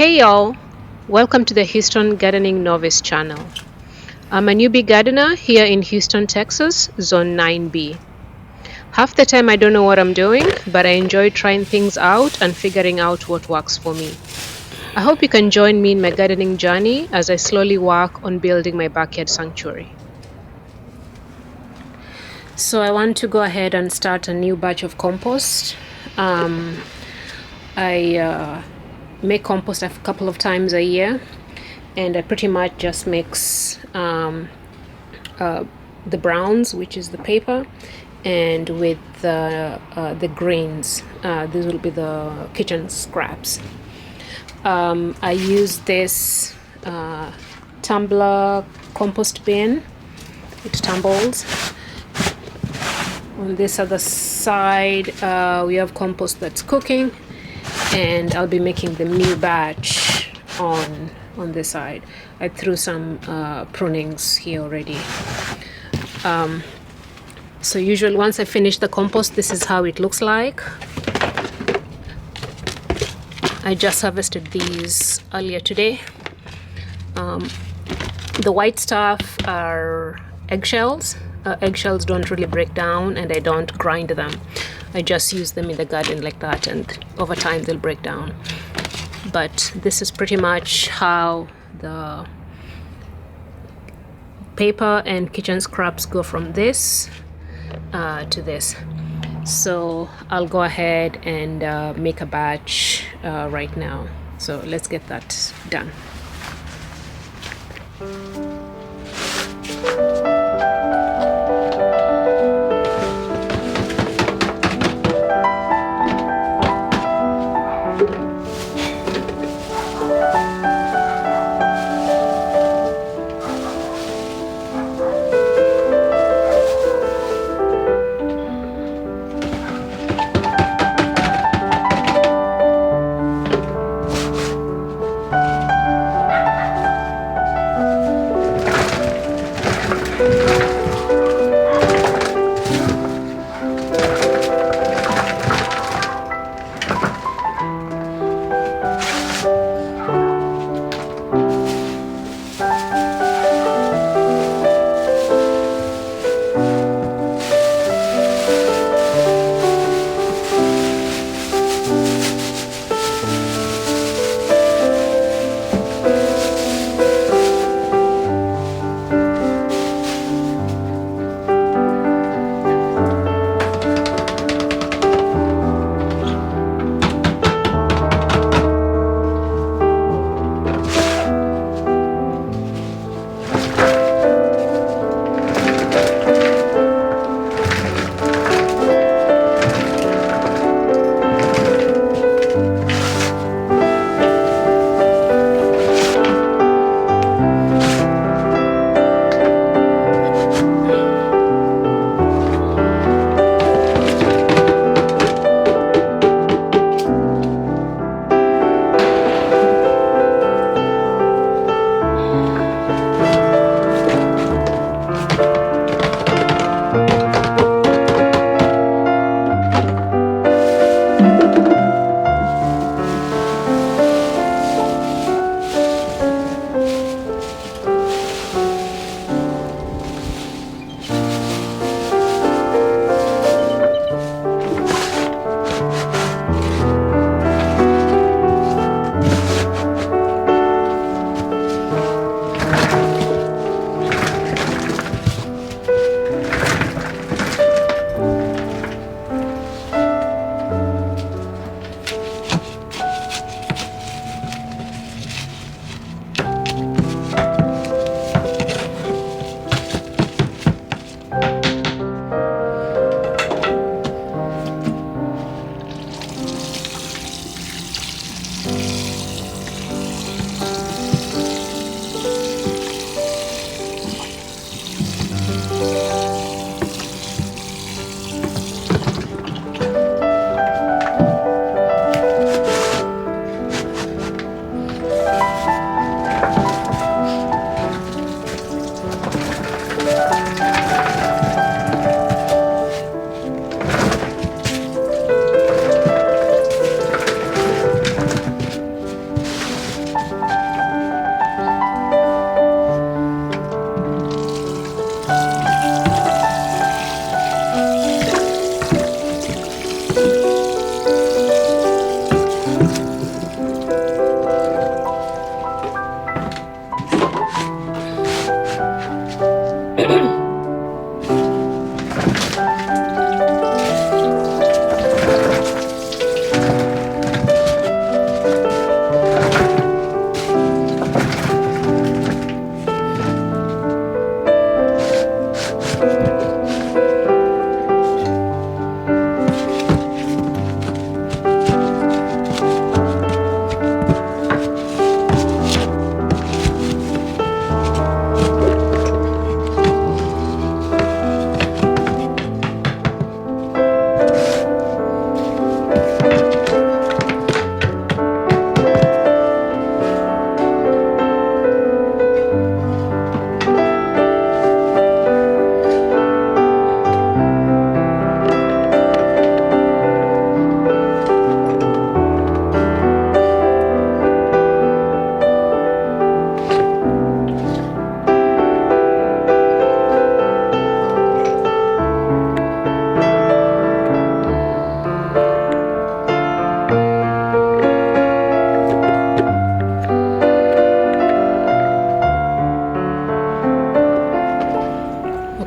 Hey y'all, welcome to the Houston Gardening Novice channel. I'm a newbie gardener here in Houston, Texas, Zone 9B. Half the time I don't know what I'm doing, but I enjoy trying things out and figuring out what works for me. I hope you can join me in my gardening journey as I slowly work on building my backyard sanctuary. So I want to go ahead and start a new batch of compost. I make compost a couple of times a year, and I pretty much just mix the browns, which is the paper, and with the greens. These will be the kitchen scraps. I use this tumbler compost bin. It tumbles. On this other side, we have compost that's cooking, and I'll be making the new batch on this side. I threw some prunings here already. So usually once I finish the compost, this is how it looks like. I just harvested these earlier today. The white stuff are eggshells. Eggshells don't really break down, and I don't grind them. I just use them in the garden like that, and over time they'll break down. But this is pretty much how the paper and kitchen scraps go from this to this. So I'll go ahead and make a batch right now. So let's get that done.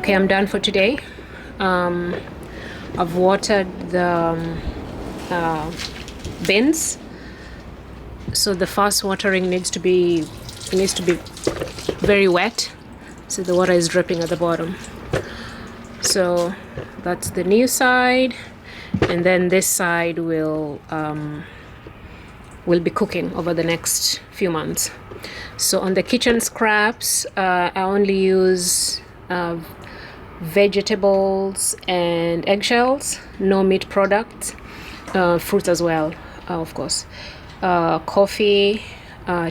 Okay, I'm done for today. I've watered the bins, so the first watering needs to be very wet, so the water is dripping at the bottom. So that's the new side, and then this side will be cooking over the next few months. So on the kitchen scraps, I only use vegetables and eggshells, no meat products, fruits as well, of course, coffee,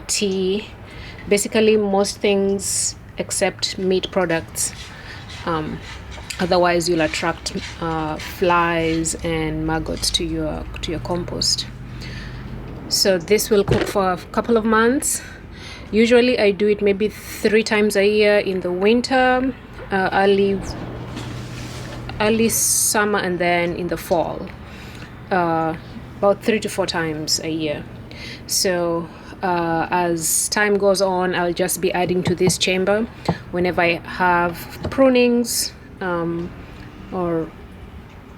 tea, basically most things except meat products. Otherwise you'll attract flies and maggots to your compost. So this will cook for a couple of months. Usually I do it maybe 3 times a year in the winter, early summer, and then in the fall, about 3 to 4 times a year. So as time goes on, I'll just be adding to this chamber whenever I have prunings or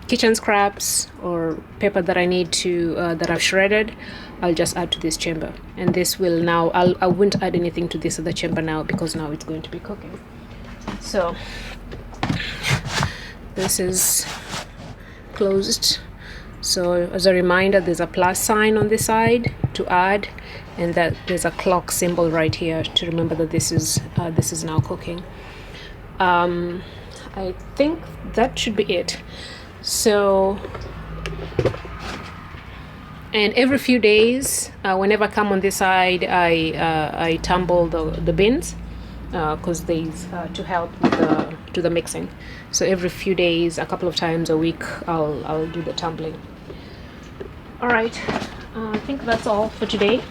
kitchen scraps or paper that I need to that I've shredded. I'll just add to this chamber, and this will now I won't add anything to this other chamber now, because now it's going to be cooking. So this is closed. So as a reminder, there's a plus sign on this side to add, and that there's a clock symbol right here to remember that this is now cooking. I think that should be it. So, and every few days, whenever I come on this side, I tumble the bins, because these to help with the mixing. So every few days, a couple of times a week, I'll do the tumbling. All right, I think that's all for today.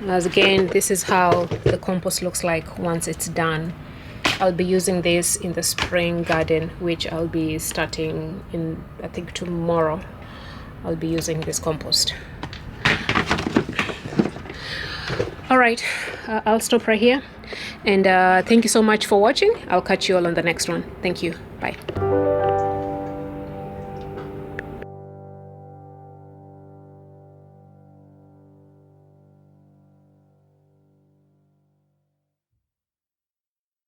As again, this is how the compost looks like once it's done. I'll be using this in the spring garden, which I'll be starting in, I think, tomorrow. I'll be using this compost. All right, I'll stop right here, and thank you so much for watching. I'll catch you all on the next one. Thank you. Bye.